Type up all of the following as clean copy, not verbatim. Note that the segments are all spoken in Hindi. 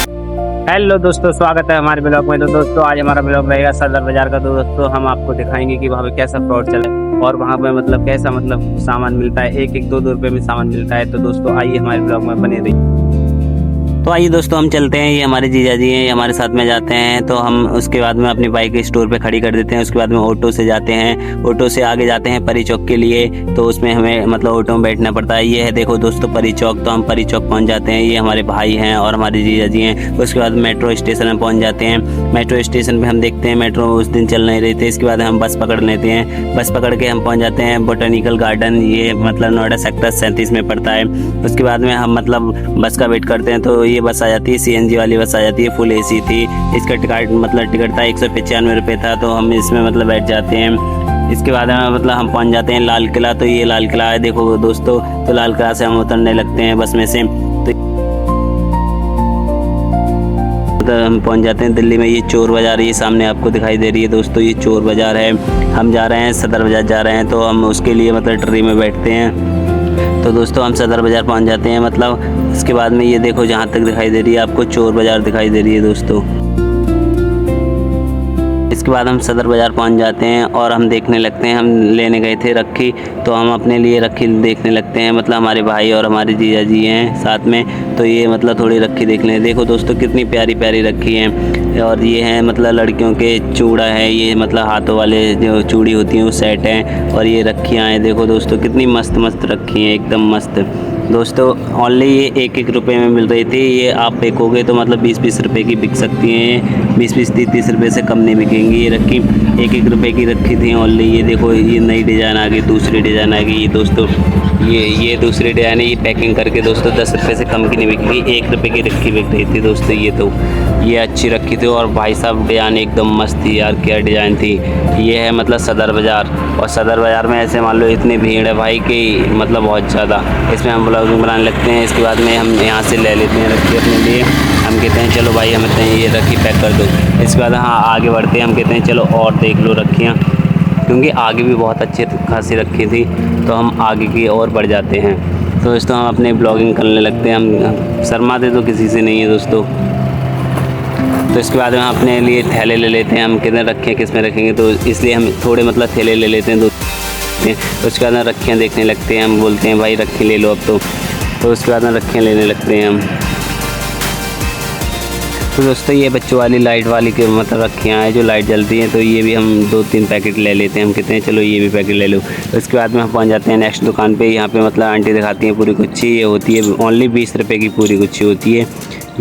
हेलो दोस्तों, स्वागत है हमारे ब्लॉग में। तो दोस्तों आज हमारा ब्लॉग रहेगा सदर बाजार का। तो दोस्तों हम आपको दिखाएंगे कि वहाँ पे कैसा फ्रॉड चला है और वहाँ पे मतलब कैसा सामान मिलता है। एक एक दो दो रुपए में सामान मिलता है। तो दोस्तों आइए हमारे ब्लॉग में बने रहिए। तो आइए दोस्तों हम चलते हैं। ये हमारे जीजा जी हैं, ये हमारे साथ में जाते हैं। तो हम उसके बाद में अपनी बाइक स्टोर पे खड़ी कर देते हैं। उसके बाद में ऑटो से जाते हैं, ऑटो से आगे जाते हैं परी चौक के लिए। तो उसमें हमें मतलब ऑटो में बैठना पड़ता है। ये है देखो दोस्तों परी चौक। तो हम परी चौक पहुंच जाते हैं। ये हमारे भाई हैं और हमारे जीजा जी हैं। उसके बाद मेट्रो स्टेशन में पहुंच जाते हैं। मेट्रो स्टेशन पर हम देखते हैं मेट्रो उस दिन चल नहीं रही थी। इसके बाद हम बस पकड़ लेते हैं। बस पकड़ के हम पहुँच जाते हैं बोटेनिकल गार्डन। ये मतलब नोएडा सेक्टर 37 में पड़ता है। उसके बाद में हम मतलब बस का वेट करते हैं। तो ये बस आ जाती है, CNG वाली बस आ जाती है, फुल AC थी। इसका टिकट था 195 रुपये था। तो हम इसमें मतलब बैठ जाते हैं। इसके बाद मतलब हम पहुंच जाते हैं लाल किला। तो ये लाल किला है देखो दोस्तों। तो लाल किला से हम उतरने लगते हैं बस में से। तो हम पहुंच जाते हैं दिल्ली में। ये चोर बाज़ार ये सामने आपको दिखाई दे रही है दोस्तों, ये चोर बाज़ार है। हम जा रहे हैं सदर बाज़ार जा रहे हैं। तो हम उसके लिए मतलब ट्रेन में बैठते हैं। तो दोस्तों हम सदर बाज़ार पहुंच जाते हैं। मतलब इसके बाद में ये देखो जहाँ तक दिखाई दे रही है आपको चोर बाज़ार दिखाई दे रही है दोस्तों। इसके बाद हम सदर बाज़ार पहुंच जाते हैं और हम देखने लगते हैं। हम लेने गए थे रखी, तो हम अपने लिए रखी देखने लगते हैं। मतलब हमारे भाई और हमारे जीजा जी हैं साथ में। तो ये मतलब थोड़ी रखी देख लें। देखो दोस्तों कितनी प्यारी प्यारी रखी हैं। और ये हैं मतलब लड़कियों के चूड़ा है। ये मतलब हाथों वाले जो चूड़ी होती हैं वो सेट हैं। और ये रखियाँ हैं देखो दोस्तों कितनी मस्त मस्त रखी हैं, एकदम मस्त दोस्तों। ओनली ये 1-1 रुपये में मिल रही थी। ये आप देखोगे तो मतलब 20-20 रुपये की बिक सकती हैं। 20-20 30-30 रुपये से कम नहीं बिकेंगी। ये रखी 1-1 रुपये की रखी थी ओनली। ये देखो ये नई डिज़ाइन आ गई, दूसरी डिज़ाइन आ गई ये दोस्तों। ये दूसरी डिज़ाइन है। ये पैकिंग करके दोस्तों 10 रुपये से कम की नहीं बिकेगी। 1 रुपये की रखी बिक रही थी दोस्तों। ये अच्छी रखी थी। और भाई साहब डिज़ाइन एकदम मस्त थी यार, क्या डिज़ाइन थी। ये है मतलब सदर बाज़ार। और सदर बाज़ार में ऐसे मान लो इतनी भीड़ है भाई कि मतलब बहुत ज़्यादा। इसमें हम ब्लॉगिंग बनाने लगते हैं। इसके बाद में हम यहाँ से ले लेते हैं रखी अपने लिए। हम कहते हैं चलो भाई हमें ये रखी पैक कर दो। इसके बाद हाँ आगे बढ़ते हैं। हम कहते हैं चलो और देख लो रखियाँ, क्योंकि आगे भी बहुत अच्छी खासी रखी थी। तो हम आगे की ओर बढ़ जाते हैं। तो दोस्तों हम अपने ब्लॉगिंग करने लगते हैं। हम शर्माते तो किसी से नहीं है दोस्तों। तो इसके बाद हम अपने लिए थैले ले लेते हैं। हम कितने रखें किस में रखेंगे, तो इसलिए हम थोड़े मतलब थैले ले लेते हैं। तो उसके बाद रखियाँ देखने लगते हैं। हम बोलते हैं भाई रखी ले लो अब तो उसके बाद रखियाँ लेने लगते हैं हम। तो दोस्तों ये बच्चों वाली लाइट वाली के मतलब रखियाँ हैं जो लाइट जलती हैं। तो ये भी हम 2-3 पैकेट ले लेते हैं। हम कहते हैं चलो ये भी पैकेट ले लो। तो उसके बाद में हम पहुंच जाते हैं नेक्स्ट दुकान पे। यहाँ पे मतलब आंटी दिखाती हैं पूरी गुच्छी। ये होती है ओनली 20 रुपये की पूरी गुच्छी होती है।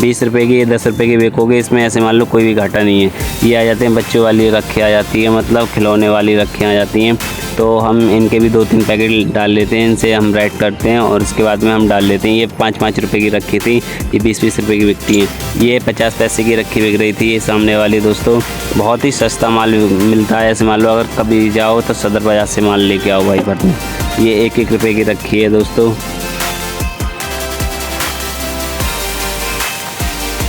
20 रुपये की, 10 रुपये की बेचोगे। इसमें ऐसे मान लो कोई भी घाटा नहीं है। ये आ जाते हैं बच्चों वाली रखी आ जाती है, मतलब खिलौने वाली रखियाँ आ जाती हैं। तो हम इनके भी 2-3 पैकेट डाल लेते हैं। इनसे हम रेड करते हैं और उसके बाद में हम डाल लेते हैं। ये 5-5 रुपये की रखी थी, ये 20-20 रुपये की बिकती हैं। ये 50 पैसे की रखी बिक रही थी। ये सामने वाली दोस्तों बहुत ही सस्ता माल मिलता है। ऐसे मान लो अगर कभी जाओ तो सदर बाज़ार से माल लेके आओ भाई भर में। ये 1-1 रुपये की रखी है दोस्तों।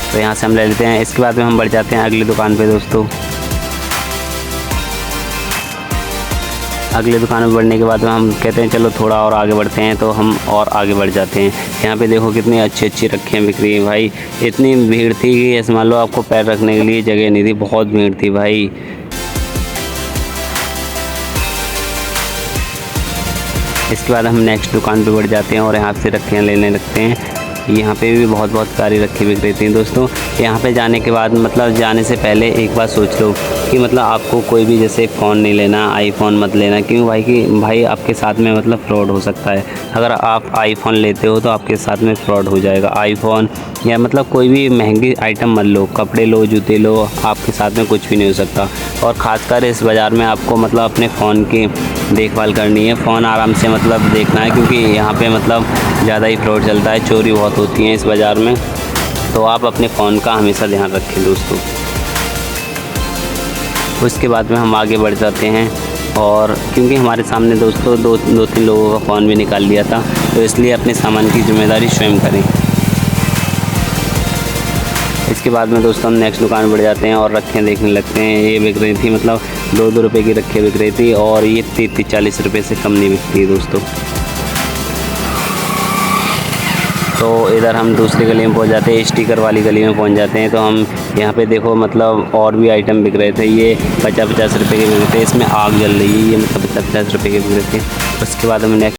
तो यहाँ से हम ले लेते हैं। इसके बाद में हम बढ़ जाते हैं अगली दुकान पे दोस्तों। अगली दुकान में बढ़ने के बाद में हम कहते हैं चलो थोड़ा और आगे बढ़ते हैं। तो हम और आगे बढ़ जाते हैं। यहाँ पे देखो कितनी अच्छी अच्छी रखियाँ बिक रही हैं भाई। इतनी भीड़ थी कि ऐसे मान लो आपको पैर रखने के लिए जगह नहीं थी, बहुत भीड़ थी भाई। इसके बाद हम नेक्स्ट दुकान पे बढ़ जाते हैं और यहाँ से रखियाँ लेने लगते हैं। यहाँ पे भी बहुत सारी रखी बिक रही थी दोस्तों। यहाँ पे जाने के बाद मतलब जाने से पहले एक बात सोच लो कि मतलब आपको कोई भी जैसे फ़ोन नहीं लेना, आईफोन मत लेना। क्यों भाई आपके साथ में मतलब फ्रॉड हो सकता है। अगर आप आईफोन लेते हो तो आपके साथ में फ्रॉड हो जाएगा। आईफोन या मतलब कोई भी महंगी आइटम मत लो, कपड़े लो, जूते लो, आपके साथ में कुछ भी नहीं हो सकता। और ख़ासकर इस बाज़ार में आपको मतलब अपने फ़ोन की देखभाल करनी है। फ़ोन आराम से मतलब देखना है, क्योंकि यहाँ पे मतलब ज़्यादा ही फ्रॉड चलता है, चोरी बहुत होती है इस बाज़ार में। तो आप अपने फ़ोन का हमेशा ध्यान रखें दोस्तों। उसके बाद में हम आगे बढ़ जाते हैं। और क्योंकि हमारे सामने दोस्तों 2-3 लोगों का फ़ोन भी निकाल लिया था, तो इसलिए अपने सामान की जिम्मेदारी स्वयं करें। इसके बाद में दोस्तों हम नेक्स्ट दुकान बढ़ जाते हैं और रखियाँ देखने लगते हैं। ये बिक रही थी मतलब 2-2 रुपये की रखियाँ बिक रही थी। और ये 30-40 रुपये से कम नहीं बिकती है दोस्तों। तो इधर हम दूसरी गली में पहुंच जाते हैं, स्टिकर वाली गली में पहुंच जाते हैं। तो हम यहाँ पे देखो मतलब और भी आइटम बिक रहे थे, ये 50-50 रुपये के बिक रहे थे। इसमें आग जल रही है, ये मतलब 50-50 रुपये के बिक रहे थे। उसके बाद हम नेक्स्ट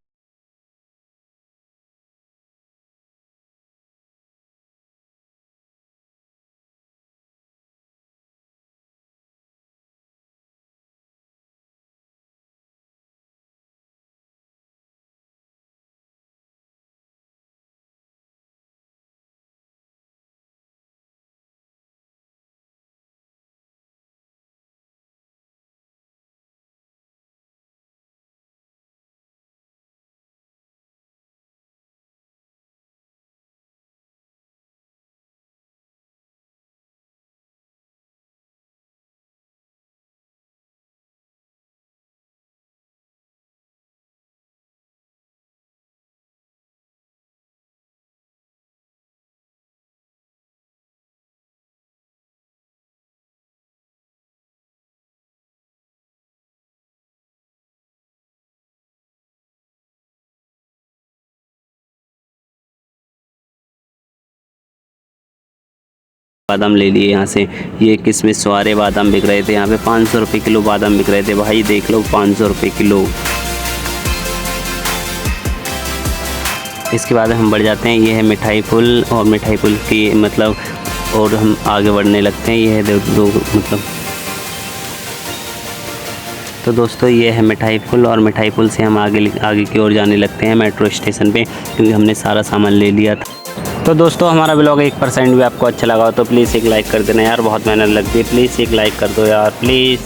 बादाम ले लिए यहाँ से। ये किशमिश वाले बादाम बिक रहे थे यहाँ पे, 500 रुपये किलो बादाम बिक रहे थे भाई, देख लो 500 रुपये किलो। इसके बाद हम बढ़ जाते हैं, ये है मिठाई फुल, और मिठाई फुल की मतलब और हम आगे बढ़ने लगते हैं। ये है दो मतलब, तो दोस्तों ये है मिठाई फुल, और मिठाई फुल से हम आगे की ओर जाने लगते हैं मेट्रो स्टेशन पे, क्योंकि हमने सारा सामान ले लिया था। तो दोस्तों हमारा ब्लॉग 1% भी आपको अच्छा लगा हो तो प्लीज़ एक लाइक कर देना यार, बहुत मेहनत लगती है, प्लीज़ एक लाइक कर दो यार प्लीज़।